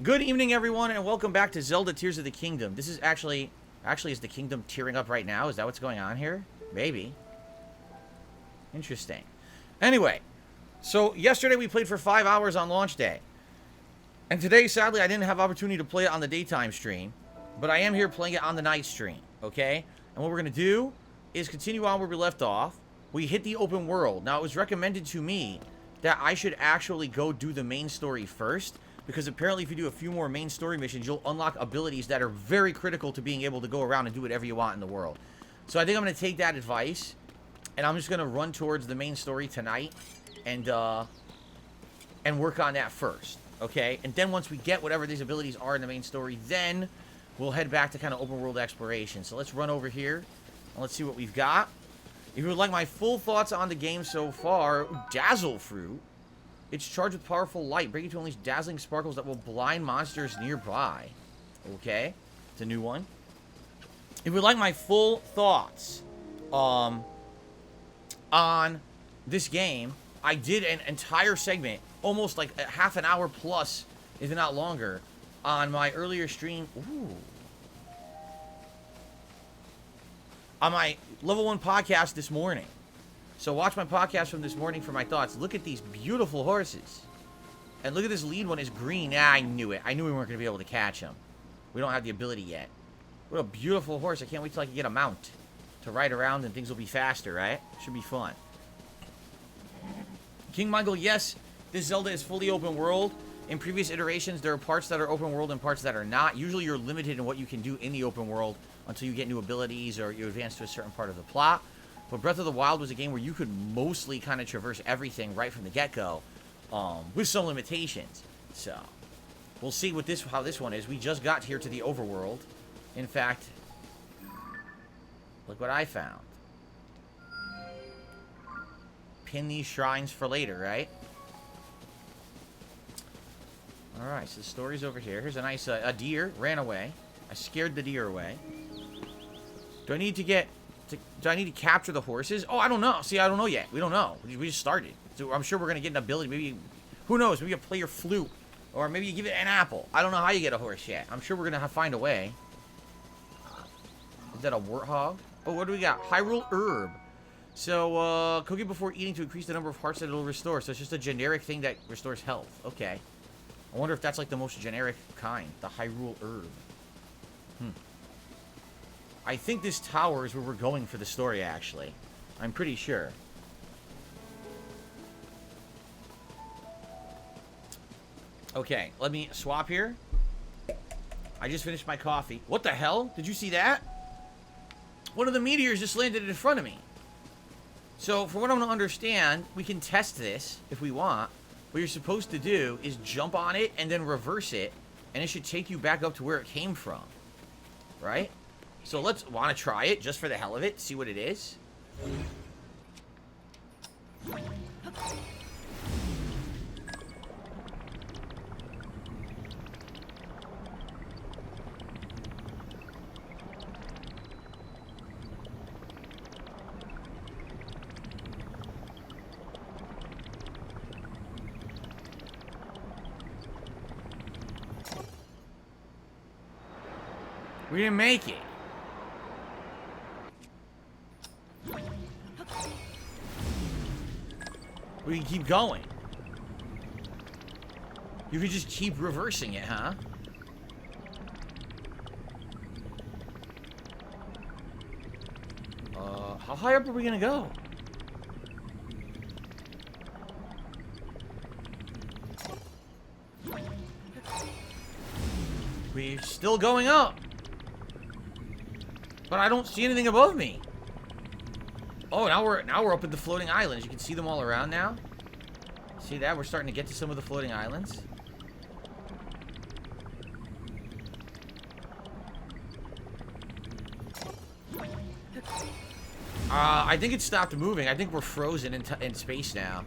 Good evening, everyone, and welcome back to Zelda Tears of the Kingdom. This is actually is the kingdom tearing up right now? Is that what's going on here? Maybe. Interesting. Anyway, so yesterday we played for 5 hours on launch day. And today, sadly, I didn't have opportunity to play it on the daytime stream, but I am here playing it on the night stream, okay? And what we're going to do is continue on where we left off. We hit the open world. Now, it was recommended to me that I should actually go do the main story first, because apparently if you do a few more main story missions, you'll unlock abilities that are very critical to being able to go around and do whatever you want in the world. So I think I'm going to take that advice, and I'm just going to run towards the main story tonight and work on that first, okay? And then once we get whatever these abilities are in the main story, then we'll head back to kind of open world exploration. So let's run over here, and let's see what we've got. If you would like my full thoughts on the game so far, Dazzle Fruit. It's charged with powerful light, breaking to unleash dazzling sparkles that will blind monsters nearby. Okay, it's a new one. If you would like my full thoughts on this game, I did an entire segment, almost like a half an hour plus, if not longer, on my earlier stream. Ooh. On my level 1 podcast this morning. So watch my podcast from this morning for my thoughts. Look at these beautiful horses. And look at this lead one is green. Ah, I knew it. I knew we weren't going to be able to catch him. We don't have the ability yet. What a beautiful horse. I can't wait till I can get a mount to ride around and things will be faster, right? Should be fun. King Michael, yes, this Zelda is fully open world. In previous iterations, there are parts that are open world and parts that are not. Usually you're limited in what you can do in the open world until you get new abilities or you advance to a certain part of the plot. But Breath of the Wild was a game where you could mostly kind of traverse everything right from the get-go, with some limitations. So, we'll see what how this one is. We just got here to the overworld. In fact, look what I found. Pin these shrines for later, right? Alright, so the story's over here. Here's a nice, a deer ran away. I scared the deer away. Do I need to capture the horses? Oh, I don't know. See, I don't know yet. We don't know. We just started. So I'm sure we're going to get an ability. Maybe, who knows? Maybe you play your flute. Or maybe you give it an apple. I don't know how you get a horse yet. I'm sure we're going to find a way. Is that a warthog? Oh, what do we got? Hyrule Herb. So, cook it before eating to increase the number of hearts that it'll restore. So it's just a generic thing that restores health. Okay. I wonder if that's like the most generic kind. The Hyrule Herb. I think this tower is where we're going for the story, actually. I'm pretty sure. Okay, let me swap here. I just finished my coffee. What the hell? Did you see that? One of the meteors just landed in front of me. So, from what I'm going to understand, we can test this if we want. What you're supposed to do is jump on it and then reverse it, and it should take you back up to where it came from. Right? So let's want to try it just for the hell of it, see what it is. We didn't make it. We can keep going. You can just keep reversing it, huh? How high up are we gonna go? We're still going up. But I don't see anything above me. Oh, now we're up at the floating islands. You can see them all around now. See that? We're starting to get to some of the floating islands. I think it stopped moving. I think we're frozen in space now.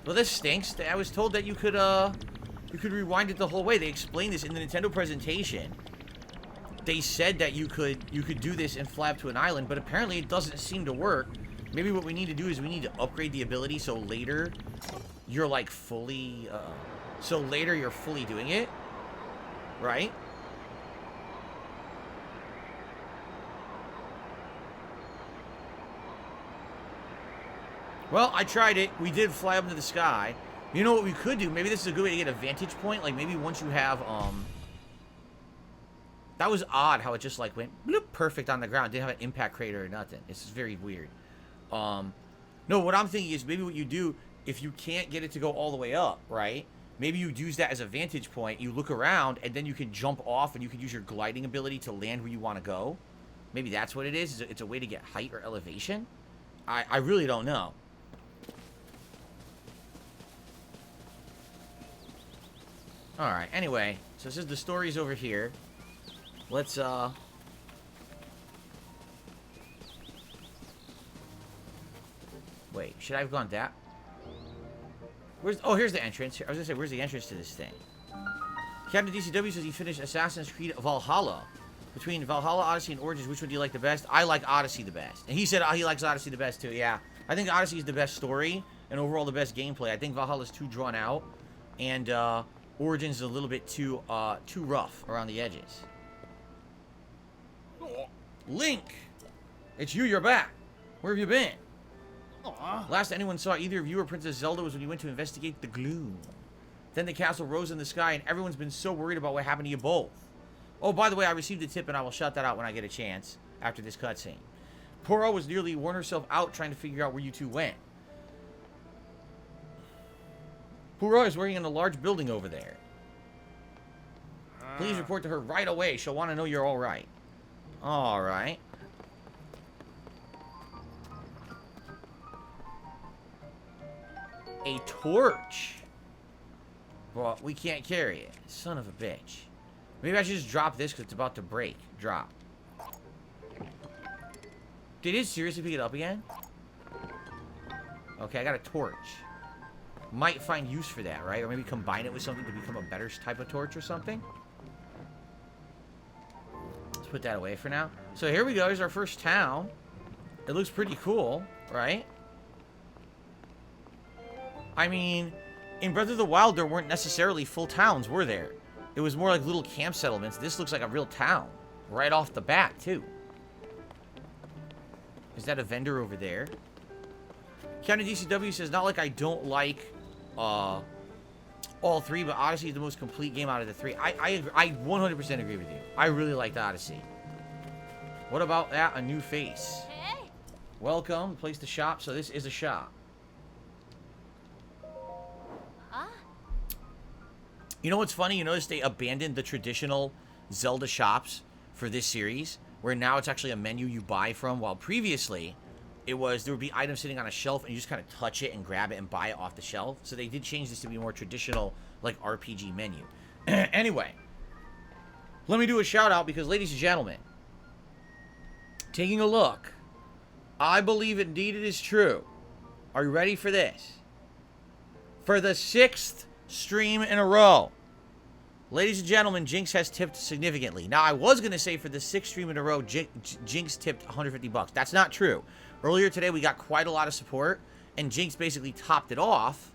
Well, this stinks. I was told that you could rewind it the whole way. They explained this in the Nintendo presentation. They said that you could do this and fly up to an island, but apparently it doesn't seem to work. Maybe what we need to do is we need to upgrade the ability so later you're like fully, so later you're fully doing it. right? Well, I tried it. We did fly up into the sky. You know what we could do? Maybe this is a good way to get a vantage point. Like, maybe once you have, That was odd how it just, like, went bloop, perfect on the ground. Didn't have an impact crater or nothing. This is very weird. No, what I'm thinking is maybe what you do, if you can't get it to go all the way up, right? Maybe you use that as a vantage point. You look around, and then you can jump off, and you can use your gliding ability to land where you want to go. Maybe that's what it is. It's a way to get height or elevation. I really don't know. Alright, anyway. So this is the stories over here. Let's, Wait, should I have gone that? Oh, here's the entrance. I was gonna say, where's the entrance to this thing? Captain DCW says he finished Assassin's Creed Valhalla. Between Valhalla, Odyssey, and Origins, which one do you like the best? I like Odyssey the best. And he said he likes Odyssey the best, too. Yeah. I think Odyssey is the best story, and overall the best gameplay. I think Valhalla's too drawn out, and, Origins is a little bit too rough around the edges. Link! It's you, you're back. Where have you been? Aww. Last anyone saw either of you or Princess Zelda was when you went to investigate the gloom. Then the castle rose in the sky, and everyone's been so worried about what happened to you both. Oh, by the way, I received a tip, and I will shout that out when I get a chance after this cutscene. Pura was nearly worn herself out trying to figure out where you two went. Purah is working in a large building over there. Please report to her right away. She'll want to know you're all right. All right. A torch. Well, we can't carry it. Son of a bitch. Maybe I should just drop this because it's about to break. Drop. Did it seriously pick it up again? Okay, I got a torch. Might find use for that, right? Or maybe combine it with something to become a better type of torch or something. Let's put that away for now. So here we go. Here's our first town. It looks pretty cool, right? I mean, in Breath of the Wild, there weren't necessarily full towns, were there? It was more like little camp settlements. This looks like a real town. Right off the bat, too. Is that a vendor over there? Captain DCW says, not like I don't like all three, but Odyssey is the most complete game out of the three. I 100% agree with you. I really liked Odyssey. What about that? A new face. Hey. Welcome. Place to shop. So this is a shop. You know what's funny? You notice they abandoned the traditional Zelda shops for this series, where now it's actually a menu you buy from, while previously there would be items sitting on a shelf and you just kind of touch it and grab it and buy it off the shelf. So they did change this to be a more traditional, like, RPG menu. Anyway, let me do a shout out because, ladies and gentlemen, taking a look, I believe indeed it is true. Are you ready for this? For the 6th stream in a row, ladies and gentlemen, Jinx has tipped significantly. Now, I was going to say for the 6th stream in a row, Jinx tipped 150 bucks. That's not true. Earlier today, we got quite a lot of support, and Jinx basically topped it off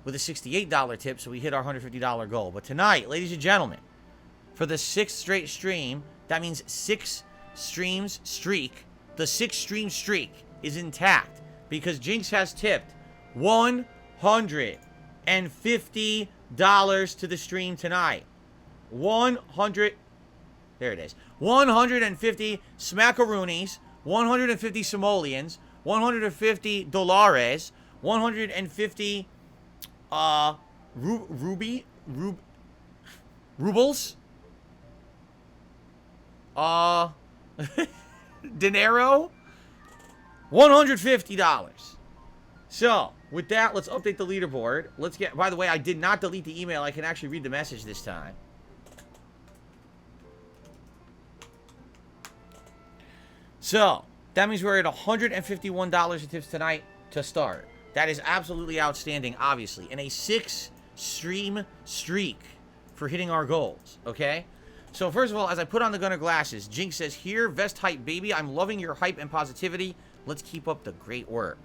with a $68 tip, so we hit our $150 goal. But tonight, ladies and gentlemen, for the 6th straight stream, that means 6 streams streak. The 6 stream streak is intact because Jinx has tipped $150 to the stream tonight. 100. There it is. 150 smackaroonies, 150 simoleons, 150 dollars, 150 rubles, dinero, $150. So, with that, let's update the leaderboard. Let's get, by the way, I did not delete the email. I can actually read the message this time. So, that means we're at $151 in tips tonight to start. That is absolutely outstanding, obviously. And a 6 stream streak for hitting our goals, okay? So, first of all, as I put on the Gunner glasses, Jinx says, here, Vest Hype Baby, I'm loving your hype and positivity. Let's keep up the great work.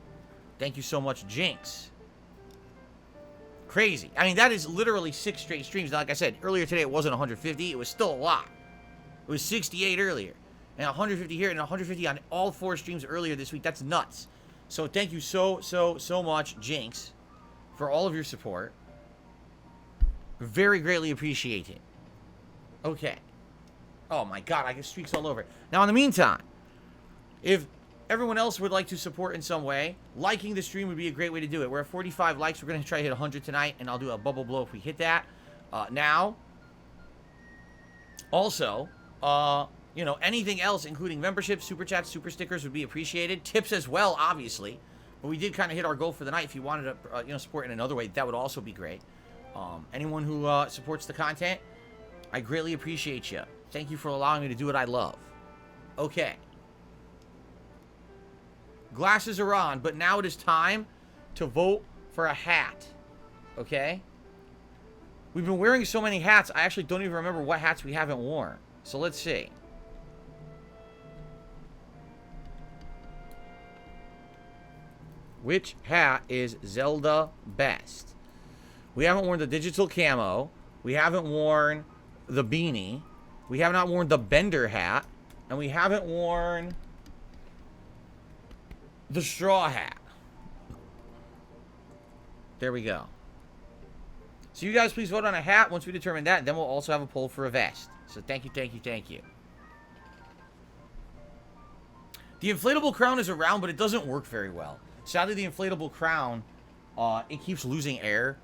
Thank you so much, Jinx. Crazy. I mean, that is literally 6 straight streams. Now, like I said, earlier today it wasn't 150. It was still a lot. It was 68 earlier. And 150 here and 150 on all 4 streams earlier this week. That's nuts. So thank you so much, Jinx, for all of your support. Very greatly appreciate it. Okay. Oh my god, I get streaks all over. Now, in the meantime, if everyone else would like to support in some way, liking the stream would be a great way to do it. We're at 45 likes. We're going to try to hit 100 tonight, and I'll do a bubble blow if we hit that. Now, also, you know, anything else, including memberships, super chats, super stickers would be appreciated. Tips as well, obviously. But we did kind of hit our goal for the night. If you wanted to, you know, support in another way, that would also be great. Anyone who supports the content, I greatly appreciate you. Thank you for allowing me to do what I love. Okay. Glasses are on, but now it is time to vote for a hat. Okay? We've been wearing so many hats, I actually don't even remember what hats we haven't worn. So let's see. Which hat is Zelda best? We haven't worn the digital camo. We haven't worn the beanie. We have not worn the bender hat. And we haven't worn the straw hat. There we go. So you guys please vote on a hat. Once we determine that, then we'll also have a poll for a vest. So thank you, thank you, thank you. The inflatable crown is around, but it doesn't work very well. Sadly, the inflatable crown, it keeps losing air,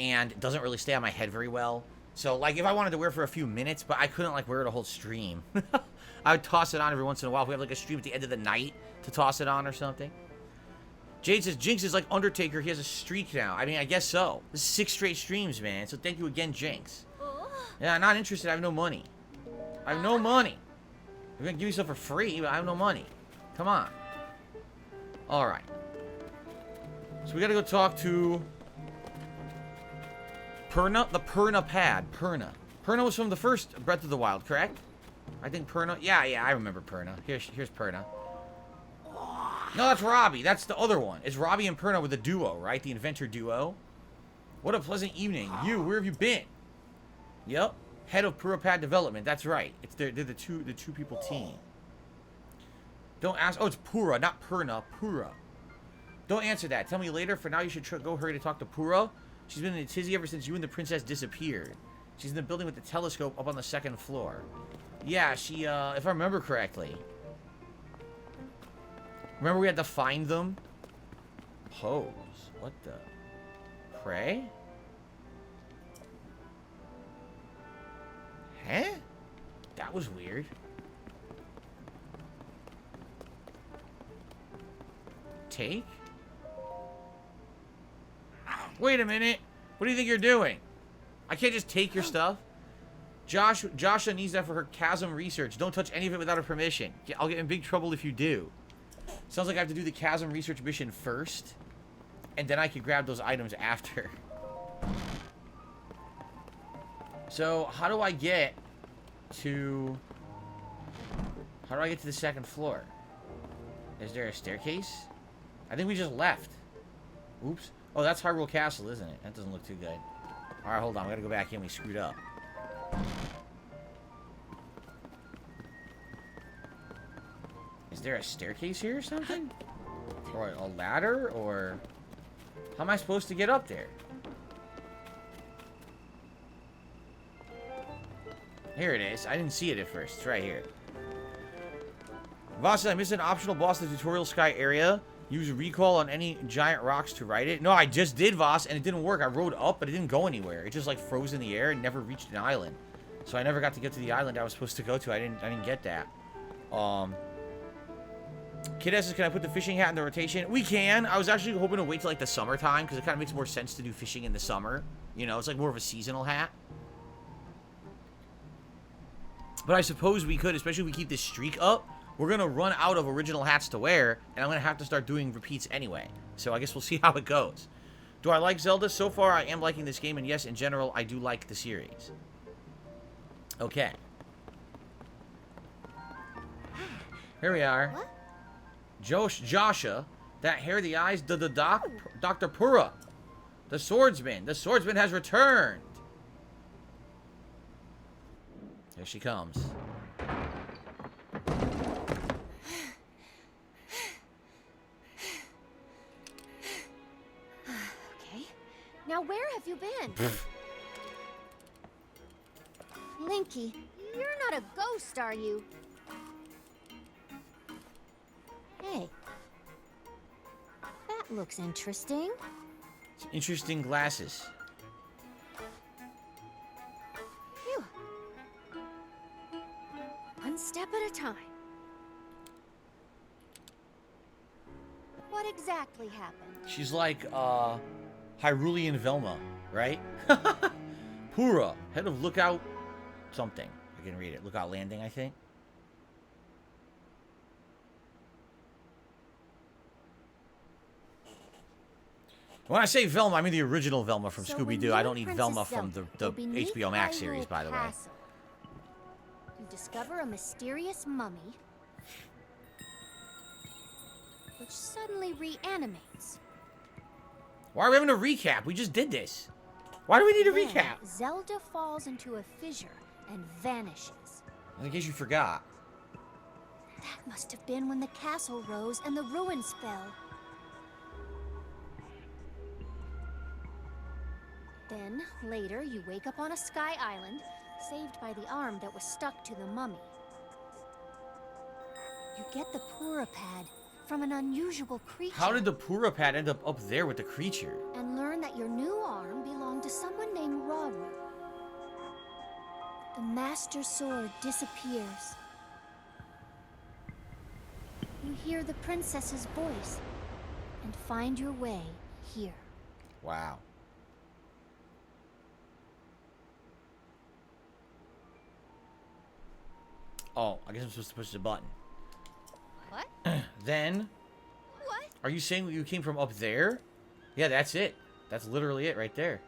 and it doesn't really stay on my head very well. So, like, if I wanted to wear it for a few minutes, but I couldn't, like, wear it a whole stream. I would toss it on every once in a while. If we have, like, a stream at the end of the night to toss it on or something. Jade says, Jinx is like Undertaker. He has a streak now. I mean, I guess so. This is 6 straight streams, man. So thank you again, Jinx. Yeah, I'm not interested. I have no money. I have no money. You're going to give me stuff for free, but I have no money. Come on. All right. So we got to go talk to Purna, the Purna pad. Purna. Purna was from the first Breath of the Wild, correct? I think Purna. Yeah, I remember Purna. Here's Purna. No, that's Robbie. That's the other one. It's Robbie and Purna with a duo, right? The inventor duo. What a pleasant evening. You, where have you been? Yep. Head of Pura pad development. That's right. It's they're the two people team. Don't ask. Oh, it's Pura, not Purna. Pura. Don't answer that. Tell me later. For now, you should go hurry to talk to Pura. She's been in a tizzy ever since you and the princess disappeared. She's in the building with the telescope up on the 2nd floor. Yeah, she, if I remember correctly. Remember we had to find them? Pose. What the? Pray? Huh? That was weird. Take? Wait a minute. What do you think you're doing? I can't just take your stuff. Josha needs that for her chasm research. Don't touch any of it without her permission. I'll get in big trouble if you do. Sounds like I have to do the chasm research mission first. And then I can grab those items after. So, how do I get to... How do I get to the 2nd floor? Is there a staircase? I think we just left. Oops. Oh, that's Hyrule Castle, isn't it? That doesn't look too good. Alright, hold on. We gotta go back in. We screwed up. Is there a staircase here or something? Or a ladder? Or... How am I supposed to get up there? Here it is. I didn't see it at first. It's right here. Voss said I missed an optional boss in the tutorial sky area. Use recall on any giant rocks to ride it. No, I just did, Voss, and it didn't work. I rode up, but it didn't go anywhere. It just, like, froze in the air and never reached an island. So I never got to get to the island I was supposed to go to. I didn't get that. Kid asks, can I put the fishing hat in the rotation? We can. I was actually hoping to wait till, like, the summertime, because it kind of makes more sense to do fishing in the summer. You know, it's, like, more of a seasonal hat. But I suppose we could, especially if we keep this streak up. We're going to run out of original hats to wear, and I'm going to have to start doing repeats anyway. So I guess we'll see how it goes. Do I like Zelda? So far, I am liking this game, and yes, in general, I do like the series. Okay. Here we are. What? Josha, that hair, the eyes, Dr. Pura. The swordsman. The swordsman has returned. Here she comes. Okay. Now where have you been? Linky, you're not a ghost, are you? Hey. That looks interesting. Interesting glasses. Phew. One step at a time. What exactly happened? She's like, Hyrulean Velma, right? Pura, head of lookout something. I can read it. Lookout landing, I think. When I say Velma, I mean the original Velma from Scooby-Doo. I don't need Velma from the HBO Max series, by the way. You discover a mysterious mummy, which suddenly reanimates. Why are we having a recap? We just did this. Why do we need a recap? Zelda falls into a fissure and vanishes. In case you forgot. That must have been when the castle rose and the ruins fell. Then, later, you wake up on a sky island, saved by the arm that was stuck to the mummy. You get the Pura pad from an unusual creature. How did the Pura pad end up there with the creature? And learn that your new arm belonged to someone named Raru. The Master Sword disappears. You hear the princess's voice and find your way here. Wow. Oh, I guess I'm supposed to push the button. What? Then... What? Are you saying you came from up there? Yeah, that's it. That's literally it right there.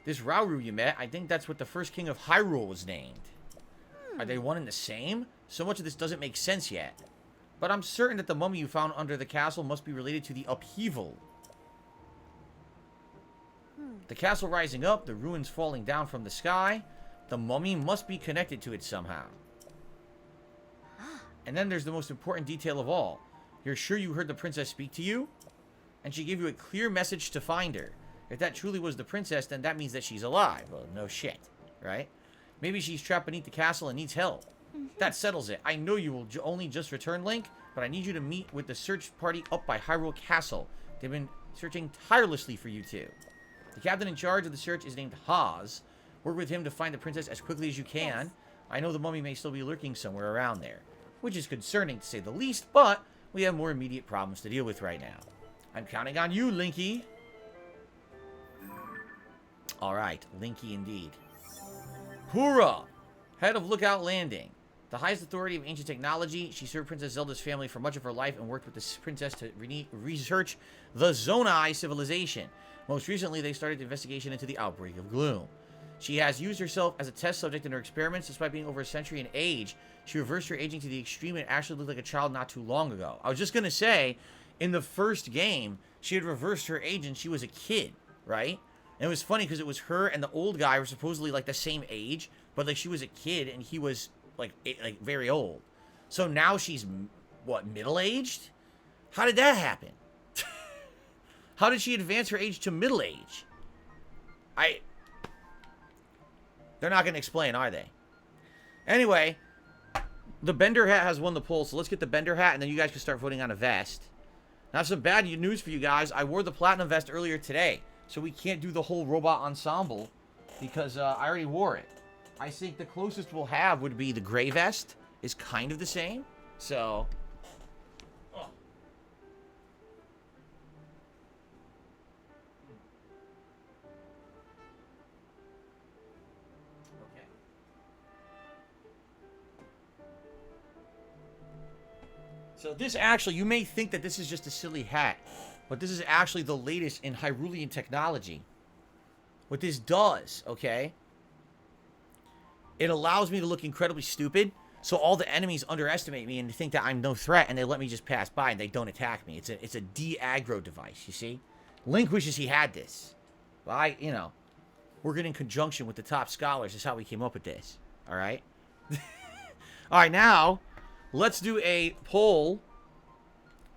This Rauru you met, I think that's what the first king of Hyrule was named. Are they one and the same? So much of this doesn't make sense yet. But I'm certain that the mummy you found under the castle must be related to the upheaval. The castle rising up, the ruins falling down from the sky. The mummy must be connected to it somehow. And then there's the most important detail of all. You're sure you heard the princess speak to you? And she gave you a clear message to find her. If that truly was the princess, then that means that she's alive. Well, no shit, right? Maybe she's trapped beneath the castle and needs help. That settles it. I know you will only just return, Link, but I need you to meet with the search party up by Hyrule Castle. They've been searching tirelessly for you two. The captain in charge of the search is named Haas. Work with him to find the princess as quickly as you can. Yes. I know the mummy may still be lurking somewhere around there, which is concerning to say the least, but we have more immediate problems to deal with right now. I'm counting on you, Linky. Alright, Linky indeed. Pura, head of Lookout Landing. The highest authority of ancient technology, she served Princess Zelda's family for much of her life and worked with the princess to research the Zonai civilization. Most recently, they started the investigation into the outbreak of gloom. She has used herself as a test subject in her experiments. Despite being over a century in age, she reversed her aging to the extreme and actually looked like a child not too long ago. I was just going to say, in the first game, she had reversed her age and she was a kid, right? And it was funny because it was her and the old guy were supposedly like the same age, but like she was a kid and he was like very old. So now she's, what, middle-aged? How did that happen? How did she advance her age to middle age? They're not going to explain, are they? Anyway, the Bender hat has won the poll, so let's get the Bender hat, and then you guys can start voting on a vest. Now, some bad news for you guys. I wore the Platinum vest earlier today, so we can't do the whole robot ensemble because I already wore it. I think the closest we'll have would be the gray vest. Is kind of the same, so... So this actually, you may think that this is just a silly hat, but this is actually the latest in Hyrulean technology. What this does, okay, it allows me to look incredibly stupid, so all the enemies underestimate me and think that I'm no threat, and they let me just pass by, and they don't attack me. It's a de-aggro device, you see? Link wishes he had this. Well, you know, working in conjunction with the top scholars is how we came up with this. All right? All right, now, let's do a poll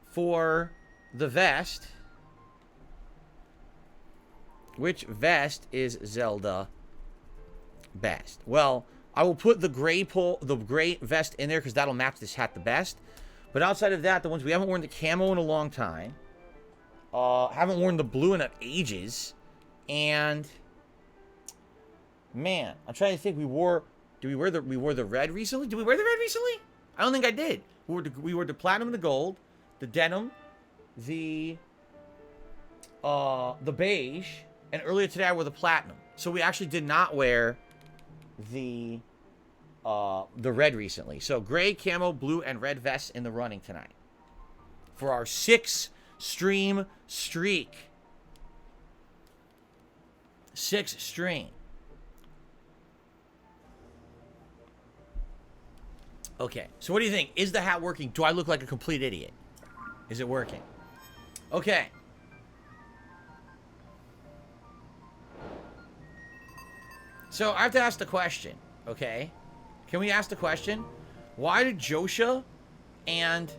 for the vest. Which vest is Zelda best? Well, I will put the gray vest in there because that'll match this hat the best. But outside of that, the ones we haven't worn the camo in a long time. Haven't worn the blue in ages. And man, I'm trying to think. We wore the red recently? Did we wear the red recently? I don't think I did. We wore the platinum and the gold, the denim, the beige, and earlier today I wore the platinum. So we actually did not wear the red recently. So gray, camo, blue, and red vests in the running tonight for our 6 stream streak. 6 stream. Okay, so what do you think? Is the hat working? Do I look like a complete idiot? Is it working? Okay. So I have to ask the question, okay? Can we ask the question? Why did Josha and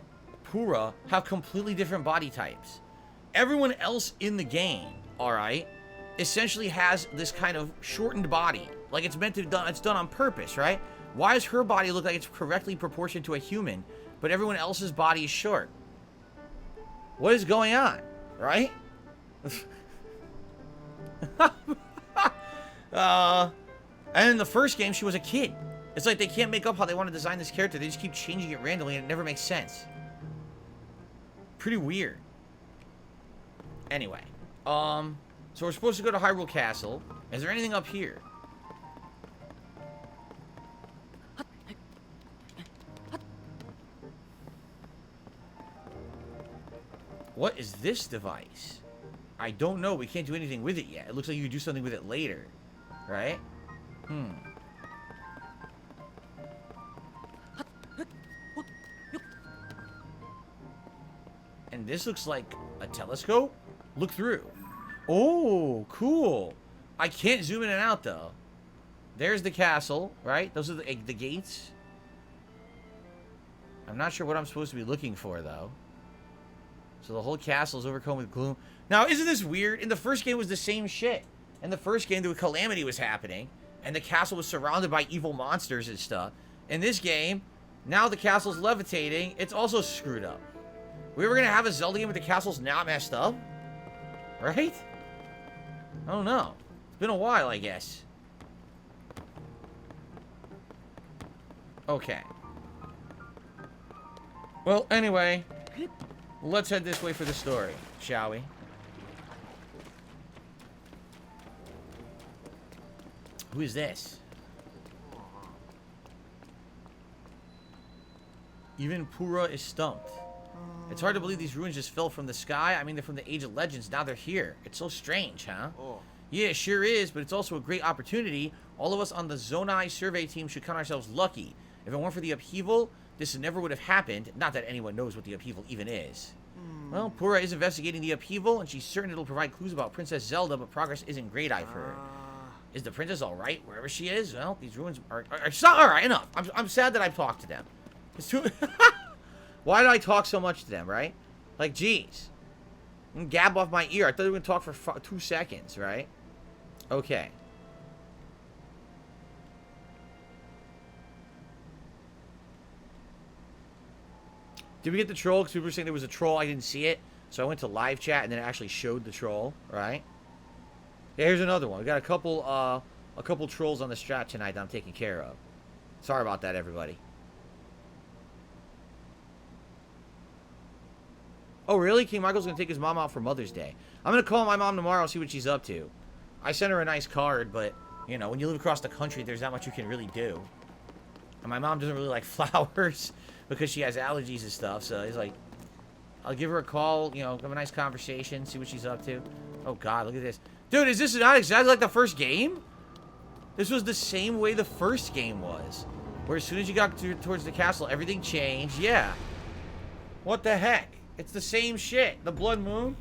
Pura have completely different body types? Everyone else in the game, alright, essentially has this kind of shortened body. Like it's meant to be done, it's done on purpose, right? Why does her body look like it's correctly proportioned to a human, but everyone else's body is short? What is going on, right? And in the first game, she was a kid. It's like they can't make up how they want to design this character. They just keep changing it randomly, and it never makes sense. Pretty weird. Anyway, so we're supposed to go to Hyrule Castle. Is there anything up here? What is this device? I don't know. We can't do anything with it yet. It looks like you could do something with it later. Right? And this looks like a telescope? Look through. Oh, cool. I can't zoom in and out, though. There's the castle, right? Those are the gates. I'm not sure what I'm supposed to be looking for, though. So the whole castle is overcome with gloom. Now, isn't this weird? In the first game, it was the same shit. In the first game, the calamity was happening, and the castle was surrounded by evil monsters and stuff. In this game, now the castle's levitating. It's also screwed up. We were going to have a Zelda game where the castle's not messed up? Right? I don't know. It's been a while, I guess. Okay. Well, anyway, let's head this way for the story, shall we? Who is this? Even Pura is stumped. It's hard to believe these ruins just fell from the sky. I mean, they're from the Age of Legends. Now they're here. It's so strange, huh? Oh. Yeah, it sure is, but it's also a great opportunity. All of us on the Zonai survey team should count ourselves lucky. If it weren't for the upheaval, this never would have happened. Not that anyone knows what the upheaval even is. Well, Pura is investigating the upheaval, and she's certain it'll provide clues about Princess Zelda, but progress isn't great, I've heard. Is the princess alright wherever she is? Well, these ruins are alright, enough. I'm sad that I've talked to them. It's too... Why did I talk so much to them, right? Like, geez. Gab off my ear. I thought we were going to talk for 2 seconds, right? Okay. Did we get the troll? Because people were saying there was a troll. I didn't see it. So I went to live chat and then it actually showed the troll, right? Yeah, here's another one. We got a couple trolls on the strat tonight that I'm taking care of. Sorry about that, everybody. Oh, really? King Michael's going to take his mom out for Mother's Day. I'm going to call my mom tomorrow and see what she's up to. I sent her a nice card, but, you know, when you live across the country, there's not much you can really do. And my mom doesn't really like flowers because she has allergies and stuff, so he's like, I'll give her a call, you know, have a nice conversation, see what she's up to. Oh, God, look at this. Dude, is this not exactly like the first game? This was the same way the first game was. Where as soon as you got towards the castle, everything changed. Yeah. What the heck? It's the same shit. The Blood Moon.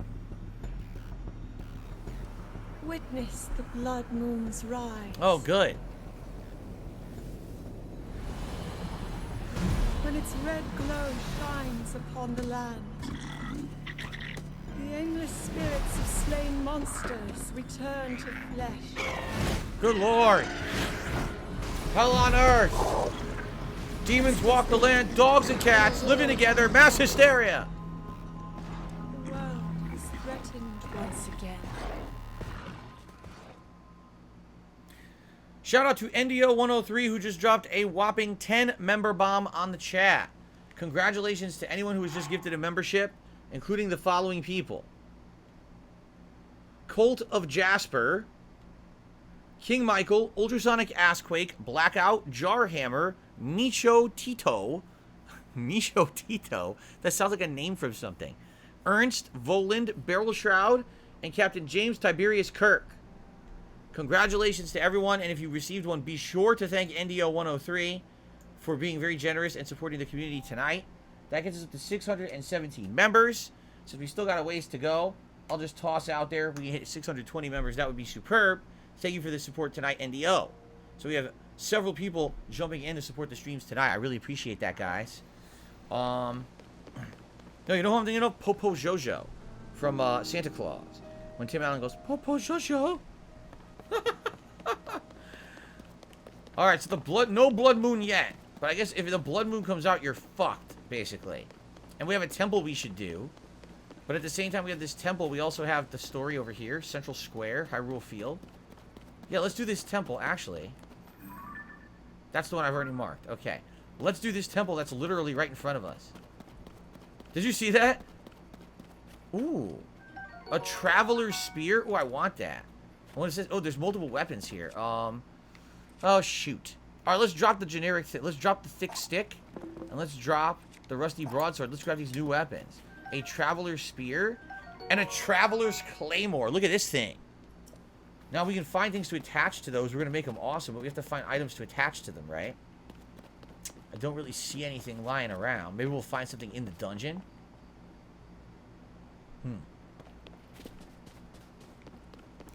witness the blood moon's rise. Oh, good. When its red glow shines upon the land, the aimless spirits of slain monsters return to flesh. Good lord. Hell on earth. Demons walk the land, dogs and cats living together, mass hysteria. The world is threatened once again. Shout out to NDO103 who just dropped a whopping 10 member bomb on the chat. Congratulations to anyone who was just gifted a membership, including the following people. Colt of Jasper, King Michael, Ultrasonic Assquake, Blackout, Jarhammer, Micho Tito. Micho Tito? That sounds like a name from something. Ernst, Voland, Barrel Shroud, and Captain James Tiberius Kirk. Congratulations to everyone, and if you received one, be sure to thank NDO103 for being very generous and supporting the community tonight. That gets us up to 617 members. So we still got a ways to go. I'll just toss out there. We hit 620 members. That would be superb. Thank you for the support tonight, NDO. So we have several people jumping in to support the streams tonight. I really appreciate that, guys. No, you know who I'm thinking of? Popo Jojo from Santa Claus. When Tim Allen goes, Popo Jojo. Alright, so no blood moon yet. But I guess if the blood moon comes out, you're fucked, basically. And we have a temple we should do. But at the same time we have this temple, we also have the story over here. Central Square, Hyrule Field. Yeah, let's do this temple, actually. That's the one I've already marked. Okay. Let's do this temple that's literally right in front of us. Did you see that? Ooh. A Traveler's Spear? Ooh, I want that. What is this? Oh, there's multiple weapons here. Oh, shoot. Alright, let's drop the generic... let's drop the thick stick. And let's drop the rusty broadsword. Let's grab these new weapons. A Traveler's Spear. And a Traveler's Claymore. Look at this thing. Now, we can find things to attach to those. We're going to make them awesome, but we have to find items to attach to them, right? I don't really see anything lying around. Maybe we'll find something in the dungeon.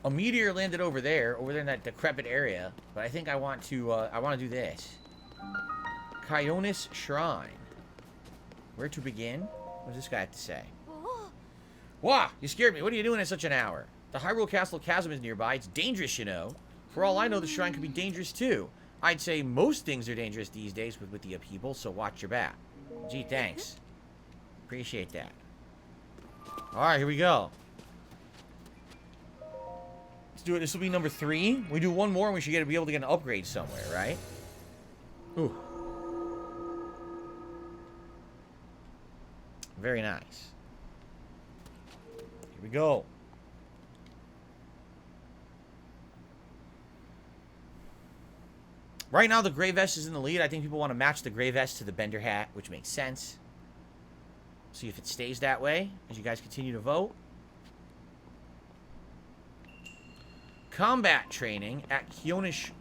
A meteor landed over there in that decrepit area. But I think I want to do this. Kyonis Shrine. Where to begin? What does this guy have to say? Wah! You scared me. What are you doing at such an hour? The Hyrule Castle chasm is nearby. It's dangerous, you know. For all I know, the shrine could be dangerous, too. I'd say most things are dangerous these days with the upheaval, so watch your back. Gee, thanks. Appreciate that. Alright, here we go. Let's do it. This will be number 3. We do one more and we should be able to get an upgrade somewhere, right? Ooh. Very nice. Here we go. Right now, the Gray Vest is in the lead. I think people want to match the Gray Vest to the Bender Hat, which makes sense. See if it stays that way as you guys continue to vote. Combat training at Kyononis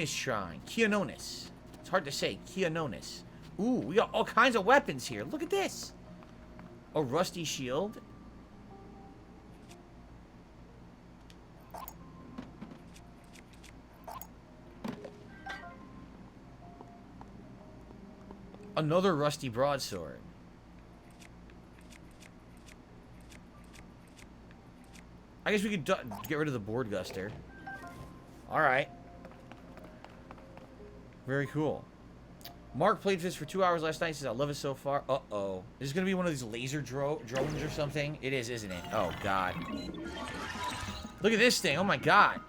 Shrine. Kyononis. It's hard to say. Kyononis. Ooh, we got all kinds of weapons here. Look at this. A rusty shield. Another rusty broadsword. I guess we could get rid of the board guster. Alright. Very cool. Mark played this for 2 hours last night. He says, I love it so far. Uh-oh. Is this going to be one of these laser drones or something? It is, isn't it? Oh, God. Look at this thing. Oh, my God.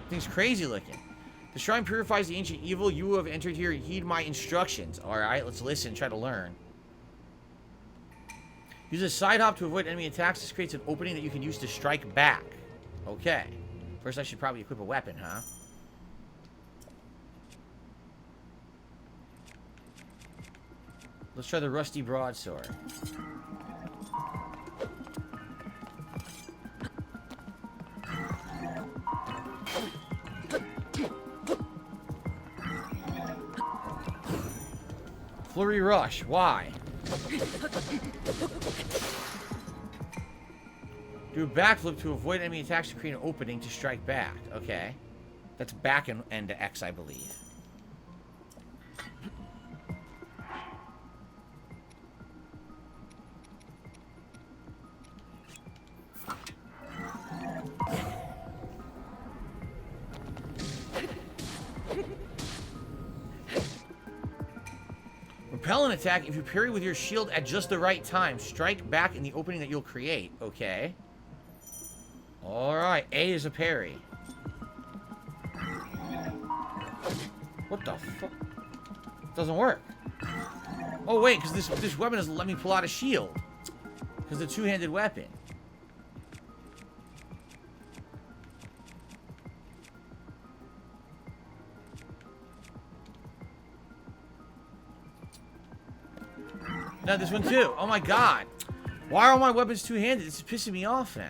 Thing's crazy looking. The shrine purifies the ancient evil. You who have entered here, heed my instructions. Alright, let's listen, try to learn. Use a side hop to avoid enemy attacks. This creates an opening that you can use to strike back. Okay. First, I should probably equip a weapon, huh? Let's try the rusty broadsword. Flurry Rush. Why? Do a backflip to avoid enemy attacks to create an opening to strike back. Okay. That's back and to X, I believe. Repel an attack if you parry with your shield at just the right time. Strike back in the opening that you'll create. Okay. Alright. A is a parry. What the fuck? Doesn't work. Oh, wait, because this weapon doesn't let me pull out a shield. Because it's a two-handed weapon. No, this one too. Oh my god. Why are all my weapons two-handed? This is pissing me off now.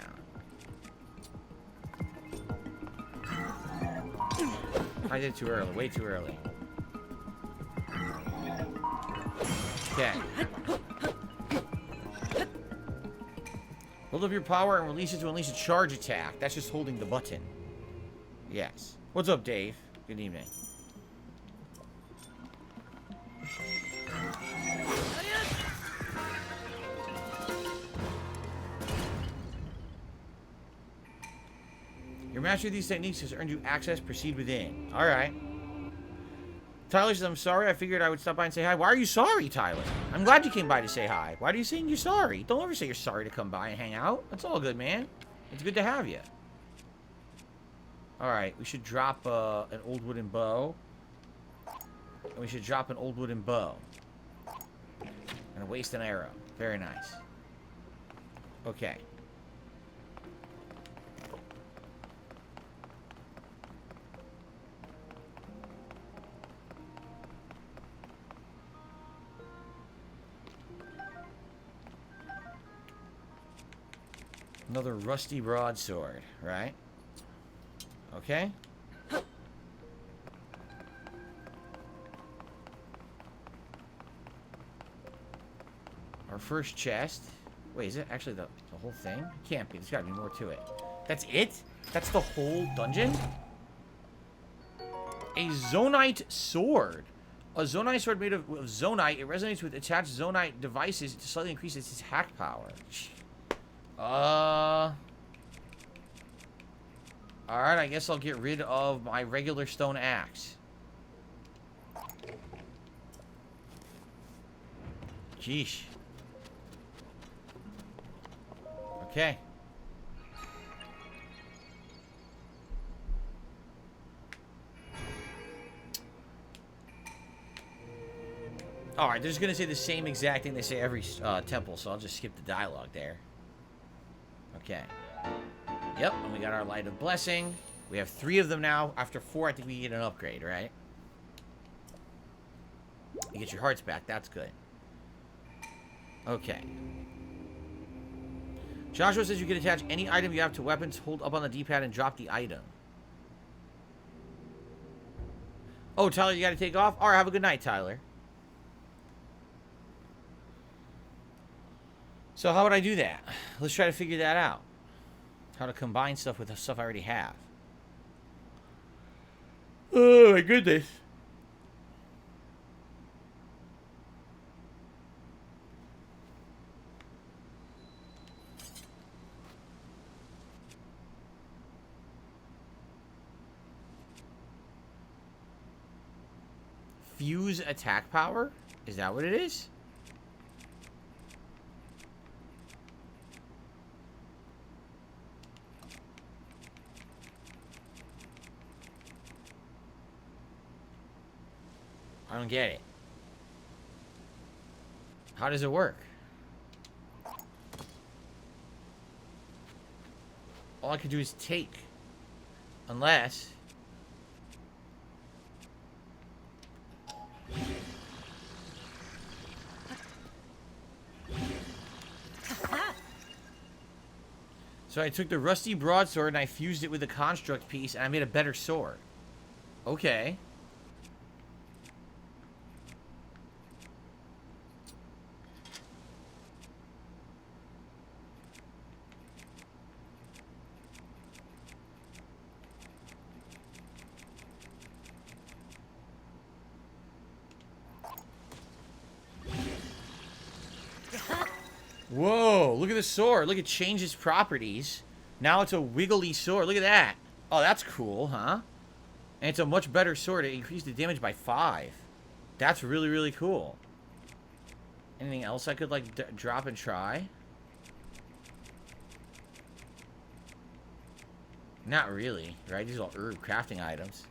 I did it too early. Way too early. Okay. Hold up your power and release it to unleash a charge attack. That's just holding the button. Yes. What's up, Dave? Good evening. Your mastery of these techniques has earned you access. Proceed within. Alright. Tyler says, I'm sorry. I figured I would stop by and say hi. Why are you sorry, Tyler? I'm glad you came by to say hi. Why are you saying you're sorry? Don't ever say you're sorry to come by and hang out. That's all good, man. It's good to have you. Alright. We should drop an old wooden bow. And we should drop an old wooden bow. And waste an arrow. Very nice. Okay. Another rusty broadsword, right? Okay. Our first chest. Wait, is it actually the whole thing? It can't be. There's got to be more to it. That's it? That's the whole dungeon? A Zonite sword. A Zonite sword made of Zonite. It resonates with attached Zonite devices to slightly increase its attack power. Alright, I guess I'll get rid of my regular stone axe. Jeesh. Okay. Alright, they're just gonna say the same exact thing they say every temple, so I'll just skip the dialogue there. Okay. Yep, and we got our Light of Blessing. We have 3 of them now. After 4, I think we get an upgrade, right? You get your hearts back. That's good. Okay. Joshua says you can attach any item you have to weapons, hold up on the D-pad, and drop the item. Oh, Tyler, you gotta take off? Alright, have a good night, Tyler. So how would I do that? Let's try to figure that out. How to combine stuff with the stuff I already have. Oh my goodness. Fuse attack power? Is that what it is? I don't get it. How does it work? All I could do is take. Unless... So I took the rusty broadsword and I fused it with the construct piece and I made a better sword. Okay. Whoa, look at the sword. Look, it changes properties. Now it's a wiggly sword. Look at that. Oh, that's cool, huh? And it's a much better sword. It increased the damage by 5. That's really, really cool. Anything else I could, like, drop and try? Not really, right? These are all herb crafting items.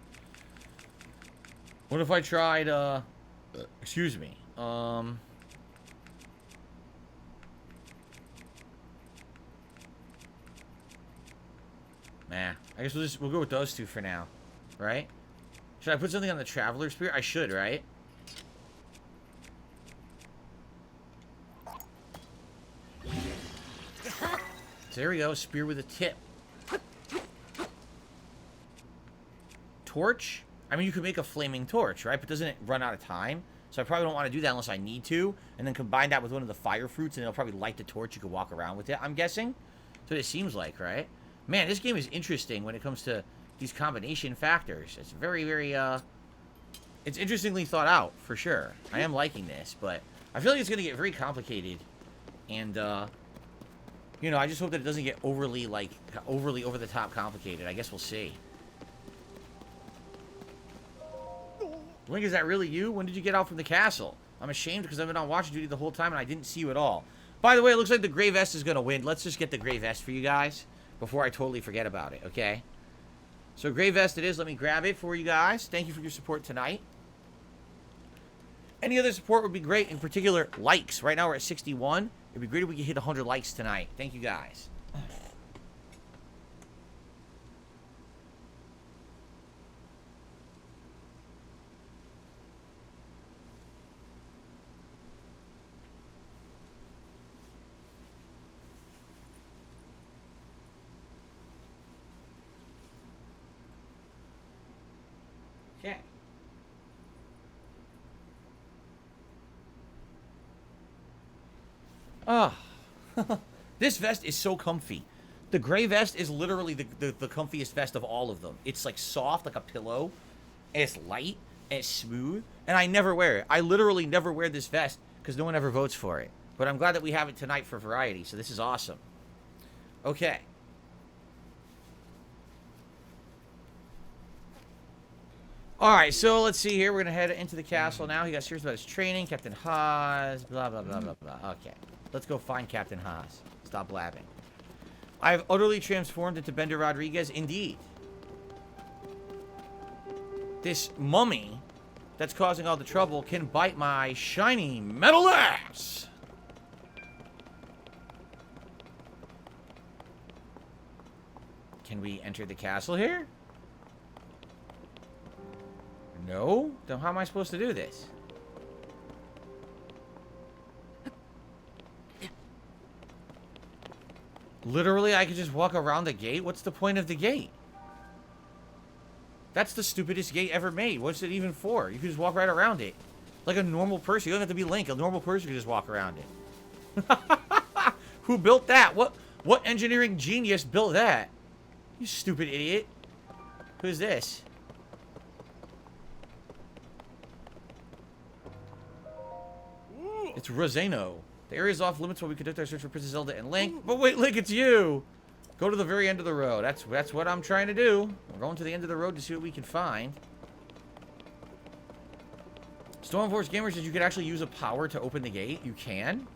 What if I tried, excuse me, Nah, I guess we'll go with those two for now, right? Should I put something on the Traveler Spear? I should, right? So there we go, spear with a tip. Torch? I mean, you could make a flaming torch, right? But doesn't it run out of time? So I probably don't want to do that unless I need to. And then combine that with one of the fire fruits, and it'll probably light the torch. You could walk around with it, I'm guessing. That's what it seems like, right? Man, this game is interesting when it comes to these combination factors. It's very, very, it's interestingly thought out, for sure. I am liking this, but I feel like it's going to get very complicated. And, you know, I just hope that it doesn't get overly, like, overly over-the-top complicated. I guess we'll see. Link, is that really you? When did you get out from the castle? I'm ashamed because I've been on watch duty the whole time and I didn't see you at all. By the way, it looks like the Gray Vest is going to win. Let's just get the Gray Vest for you guys before I totally forget about it, okay? So Gray Vest it is. Let me grab it for you guys. Thank you for your support tonight. Any other support would be great, in particular, likes. Right now we're at 61. It'd be great if we could hit 100 likes tonight. Thank you guys. Okay. Ah. This vest is so comfy. The gray vest is literally the comfiest vest of all of them. It's like soft, like a pillow. And it's light. And it's smooth. And I never wear it. I literally never wear this vest because no one ever votes for it. But I'm glad that we have it tonight for variety. So this is awesome. Okay. Alright, so let's see here. We're going to head into the castle now. He got serious about his training. Captain Haas. Blah, blah, blah, blah, blah. Okay. Let's go find Captain Haas. Stop blabbing. I have utterly transformed into Bender Rodriguez. Indeed. This mummy that's causing all the trouble can bite my shiny metal ass. Can we enter the castle here? No? Then how am I supposed to do this? Literally, I could just walk around the gate? What's the point of the gate? That's the stupidest gate ever made. What's it even for? You can just walk right around it. Like a normal person. You don't have to be Link. A normal person can just walk around it. Who built that? What engineering genius built that? You stupid idiot. Who's this? It's Rosano. The area is off limits while we conduct our search for Princess Zelda and Link. But wait, Link, it's you! Go to the very end of the road. That's what I'm trying to do. We're going to the end of the road to see what we can find. Stormforce Gamers says you could actually use a power to open the gate. You can?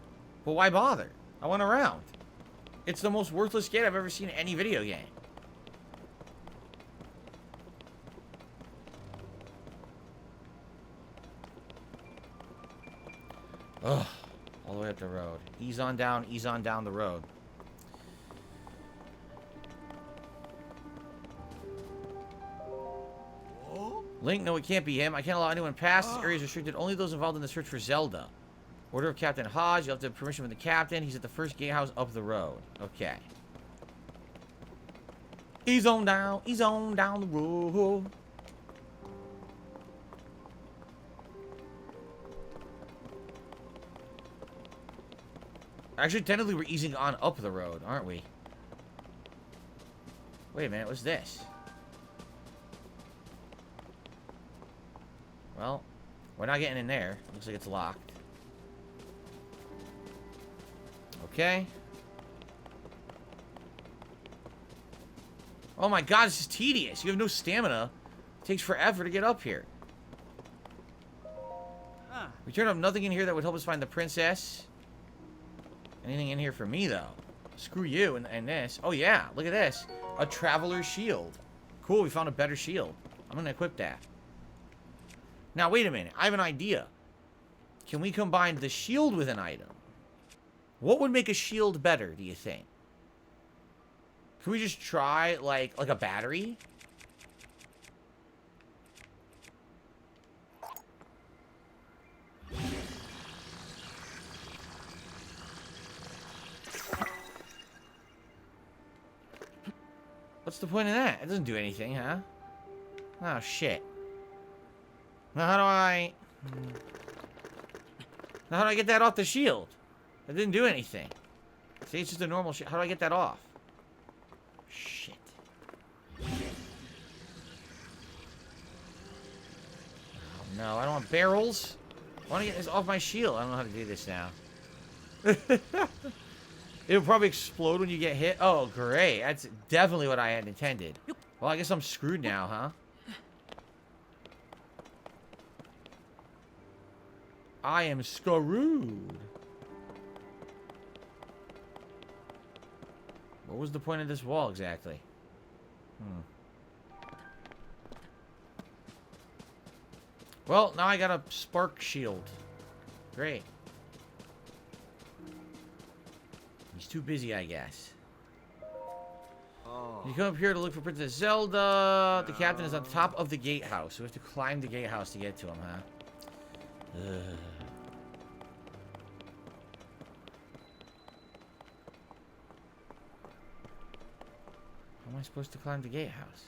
But why bother? I went around. It's the most worthless gate I've ever seen in any video game. Ugh. All the way up the road. Ease on down the road. Link, no, it can't be him. I can't allow anyone past. This area is restricted. Only those involved in the search for Zelda. Order of Captain Hodge. You have to have permission from the captain. He's at the first gatehouse up the road. Okay. Ease on down the road. Actually, technically, we're easing on up the road, aren't we? Wait a minute, what's this? Well, we're not getting in there. Looks like it's locked. Okay. Oh my god, this is tedious. You have no stamina. It takes forever to get up here. We turned up nothing in here that would help us find the princess. Anything in here for me, though? Screw you and this. Oh, yeah. Look at this. A traveler's shield. Cool, we found a better shield. I'm going to equip that. Now, wait a minute. I have an idea. Can we combine the shield with an item? What would make a shield better, do you think? Can we just try, like a battery? What's the point of that? It doesn't do anything, huh? Oh, shit. Now, how do I get that off the shield? It didn't do anything. See, it's just a normal shield. How do I get that off? Shit. Oh, no, I don't want barrels. I want to get this off my shield. I don't know how to do this now. It'll probably explode when you get hit. Oh, great. That's definitely what I had intended. Well, I guess I'm screwed now, huh? I am screwed. What was the point of this wall exactly? Well, now I got a spark shield. Great. He's too busy, I guess. You come up here to look for Princess Zelda. The captain is on top of the gatehouse. So we have to climb the gatehouse to get to him, huh? Ugh. How am I supposed to climb the gatehouse?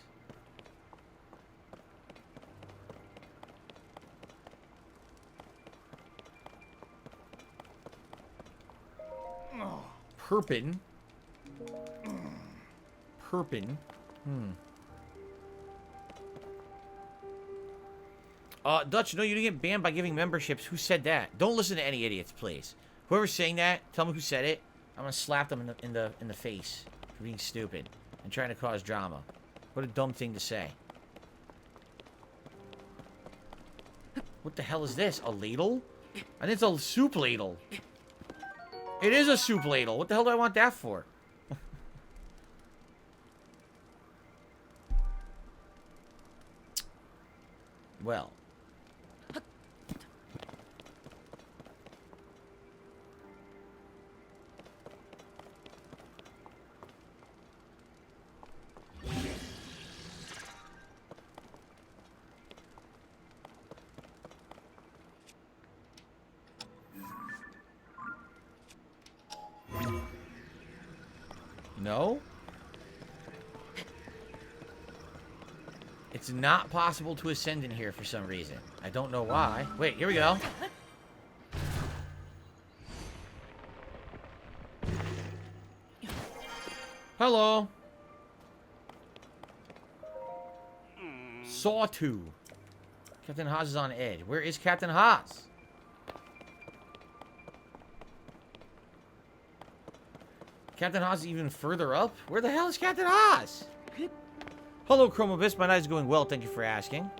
Perpin. Perpin. Dutch, no, you didn't get banned by giving memberships. Who said that? Don't listen to any idiots, please. Whoever's saying that, tell me who said it. I'm gonna slap them in the face for being stupid and trying to cause drama. What a dumb thing to say. What the hell is this? A ladle? I think it's a soup ladle. It is a soup ladle. What the hell do I want that for? Well. No? It's not possible to ascend in here for some reason. I don't know why. Wait, here we go. Hello. Sawtooth. Captain Haas is on edge. Where is Captain Haas? Captain Haas is even further up? Where the hell is Captain Haas? Hello, Chromobus. My night is going well. Thank you for asking.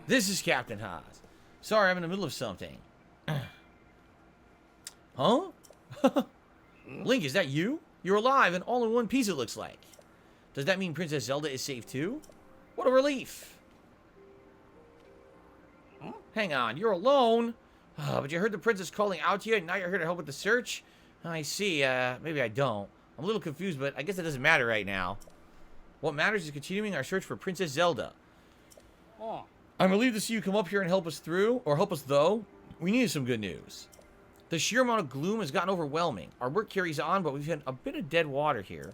This is Captain Haas. Sorry, I'm in the middle of something. Huh? Link, is that you? You're alive and all in one piece, it looks like. Does that mean Princess Zelda is safe too? What a relief. Hang on, you're alone? But you heard the princess calling out to you, and now you're here to help with the search? I see, maybe I don't. I'm a little confused, but I guess it doesn't matter right now. What matters is continuing our search for Princess Zelda. I'm relieved to see you come up here and help us through, or help us though. We needed some good news. The sheer amount of gloom has gotten overwhelming. Our work carries on, but we've had a bit of dead water here.